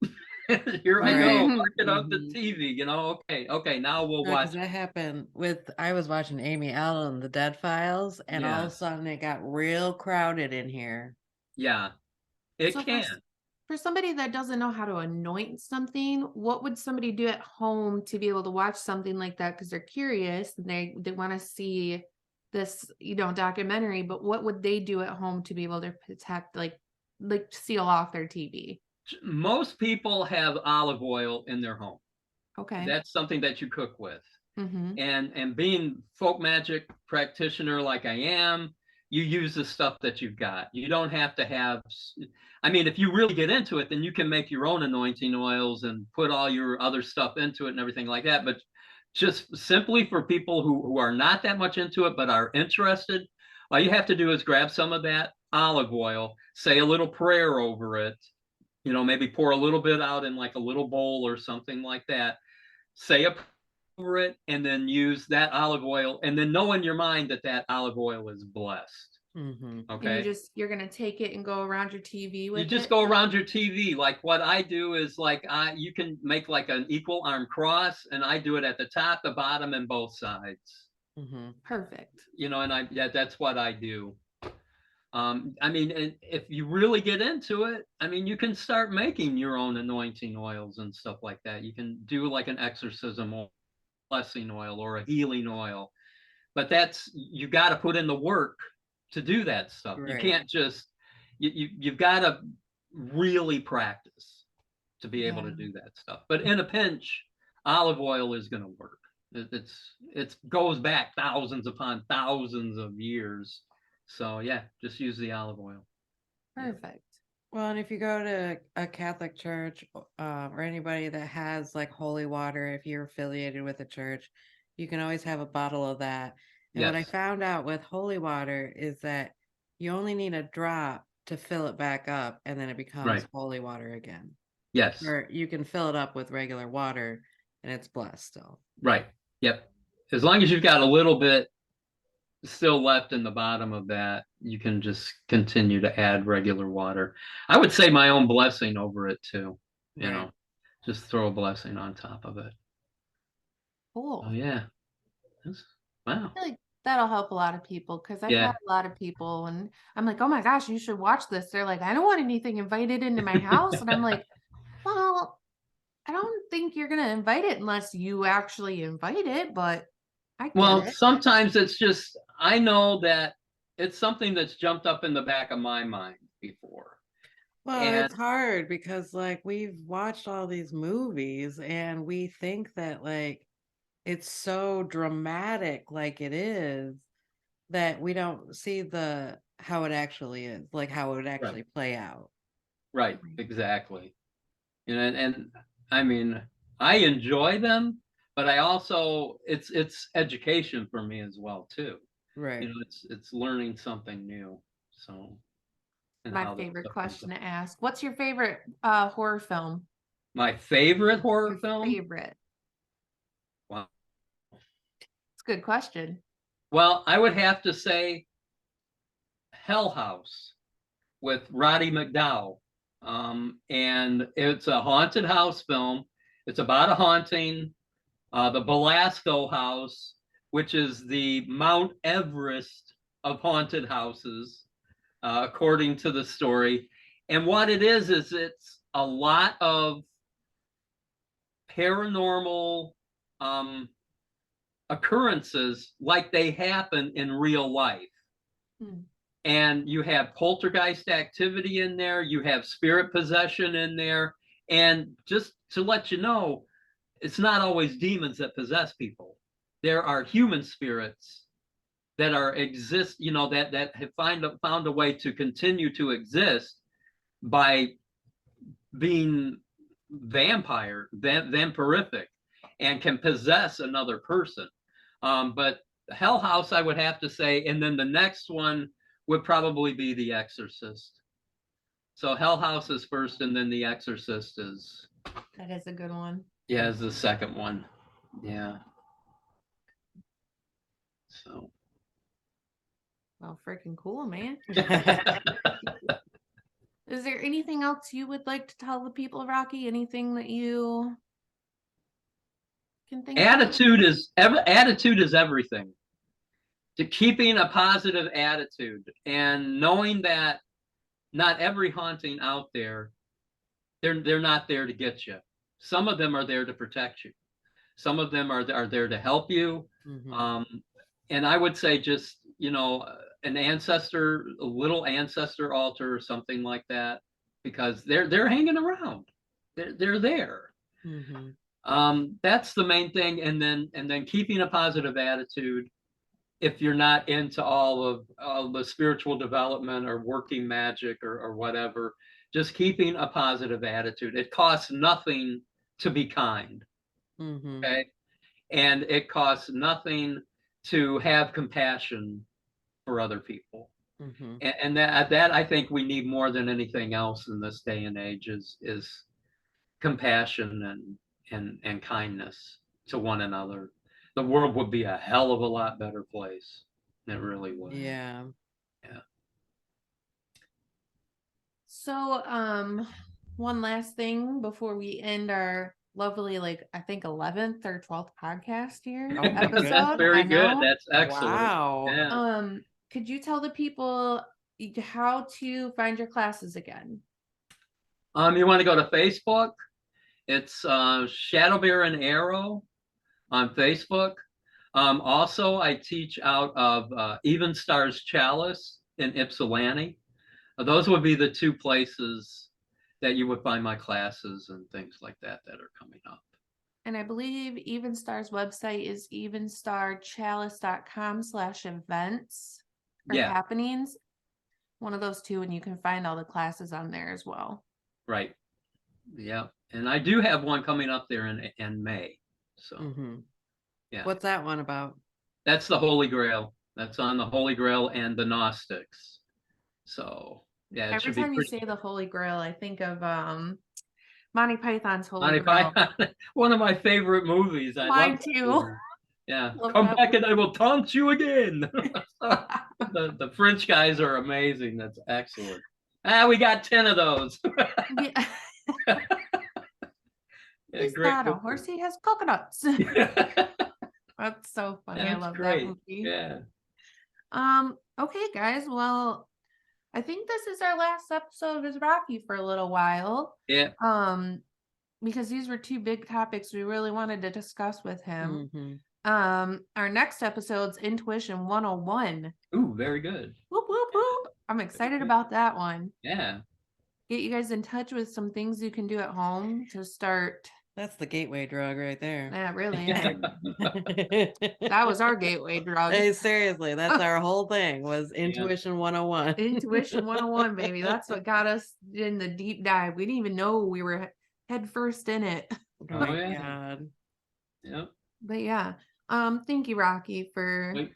Here I go, Right. marking up the Mhm. TV. Okay, now we'll No, watch. because that happened I was watching Amy Allen, The Dead Files, and all of a Yes. sudden it got real crowded in here. Yeah, it So can. for somebody that doesn't know how to anoint something, what would somebody do at home to be able to watch something like that? Because they're curious and they want to see this, documentary, but what would they do at home to be able to protect, like seal off their TV? Most people have olive oil in their home. Okay. That's something that you cook with. Mm-hmm. And being folk magic practitioner like I am, you use the stuff that you've got. You don't have to have, I mean, if you really get into it, then you can make your own anointing oils and put all your other stuff into it and everything like that. But just simply for people who are not that much into it but are interested, all you have to do is grab some of that olive oil, say a little prayer over it, maybe pour a little bit out in like a little bowl or something like that, say a over it, and then use that olive oil, and then know in your mind that that olive oil is blessed. Mm-hmm. And Okay. you're gonna take it and go around your TV with You just it? go around your TV. Like what I do is like you can make like an equal arm cross, and I do it at the top, the bottom, and both sides. Mm-hmm. Perfect. And that's what I do. I mean, if you really get into it, I mean, you can start making your own anointing oils and stuff like that. You can do like an exorcism oil, blessing oil, or a healing oil. But you got to put in the work to do that stuff. Right. You can't just you've got to really practice to be able to do that stuff. But in a pinch, olive oil is going to work. It goes back thousands upon thousands of years. So yeah, just use the olive oil. Perfect. Well, and if you go to a Catholic church or anybody that has like holy water, if you're affiliated with a church, you can always have a bottle of that. And what I found out with holy water is that you only need a drop to fill it back up, and then it becomes holy water again. Yes. Or you can fill it up with regular water, and it's blessed still. Right. Yep. As long as you've got a little bit still left in the bottom of that, you can just continue to add regular water. I would say my own blessing over it too. Just throw a blessing on top of it. Cool. Oh yeah. Wow. I feel like That'll help a lot of people because I've Yeah. had a lot of people and I'm like, oh my gosh, you should watch this. They're like, I don't want anything invited into my house. And I'm like, well, I don't think you're going to invite it unless you actually invite it, but I get Well, it. sometimes it's just, I know that it's something that's jumped up in the back of my mind before. Well, And it's hard because like we've watched all these movies and we think that like it's so dramatic like it is that we don't see the how it actually is, like how it would actually play out. right, exactly. And I mean, I enjoy them, but I also it's education for me as well too. Right. It's learning something new. So and My how that favorite stuff comes up. question to ask. What's your favorite horror film? My favorite horror Your film? favorite. Wow. It's a good question. Well, I would have to say Hell House with Roddy McDowell. And it's a haunted house film. It's about a haunting, the Belasco house, which is the Mount Everest of haunted houses, according to the story. And what it is it's a lot of paranormal um, occurrences like they happen in real life. Hmm. And you have poltergeist activity in there, you have spirit possession in there. And just to let you know, it's not always demons that possess people. There are human spirits that are exist, that have found a way to continue to exist by being vampirific, and can possess another person. But Hell House, I would have to say, and then the next one would probably be The Exorcist. So Hell House is first, and then The Exorcist is, That is a good one. yeah, is the second one. Yeah. So. Well, freaking cool, man. Is there anything else you would like to tell the people, Rocky? Anything that you can think of? Attitude is everything. To keeping a positive attitude and knowing that not every haunting out there, they're not there to get you. Some of them are there to protect you. Some of them are there to help you. Mhm. And I would say just, an ancestor, a little ancestor altar or something like that, because they're hanging around. They're there. Mhm. That's the main thing. And then keeping a positive attitude. If you're not into all the spiritual development or working magic or whatever, just keeping a positive attitude. It costs nothing to be kind. Mhm. Okay. And it costs nothing to have compassion for other people. Mhm. And that I think we need more than anything else in this day and age is compassion and kindness to one another. The world would be a hell of a lot better place. It really would. Yeah. Yeah. So, one last thing before we end our lovely, like, I think 11th or 12th podcast here Oh my That's episode. very I goodness. good. know. That's excellent. Wow. Yeah. Could you tell the people how to find your classes again? You want to go to Facebook? It's Shadowbear and Arrow on Facebook. Also, I teach out of Even Stars Chalice in Ypsilanti. Those would be the two places that you would find my classes and things like that are coming up. And I believe Evenstar's website is evenstarchalice.com/events or Yeah, happenings. One of those two, and you can find all the classes on there as well. right. Yeah, and I do have one coming up there in May. So Mhm. yeah, What's that one about? that's the Holy Grail. That's on the Holy Grail and the Gnostics. So yeah, it Every should be time you pretty. say the Holy Grail, I think of Monty Python's Holy Monty Grail. Python, one of my favorite movies. I love Mine that too. movie. Yeah, Love come that back and I movie. will taunt you again. The French guys are amazing. That's excellent. We got 10 of those. Yeah. Yeah, He's great not a horse, movie. he has coconuts. That's so funny. I That's love that great. movie. Yeah. Okay, guys. Well, I think this is our last episode with Rocky for a little while. Yeah. Because these were two big topics we really wanted to discuss with him. Mm-hmm. Our next episode's Intuition 101. Ooh, very good. Whoop, whoop, whoop. I'm excited about that one. Yeah. Get you guys in touch with some things you can do at home to start. That's the gateway drug right there. Yeah, it really is. That was our gateway drug. Hey, seriously, that's our whole thing was Intuition 101. Intuition 101, baby. That's what got us in the deep dive. We didn't even know we were head first in it. Oh Oh, my yeah. God. Yep. But yeah. Thank you, Rocky, for Wait.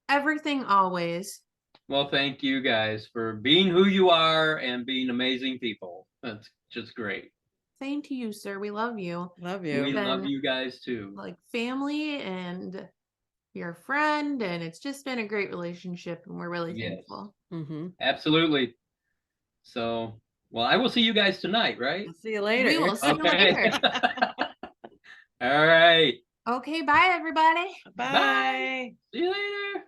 everything always. Well, thank you guys for being who you are and being amazing people. That's just great. Same to you, sir. We love you. Love We you. love Been you guys too. like family and your friend, and it's just been a great relationship, and we're really Yes. thankful. Mm-hmm. Absolutely. So, well, I will see you guys tonight, right? I'll see you later. We will see you Okay. later. All right. Okay, bye everybody. Bye. See you later.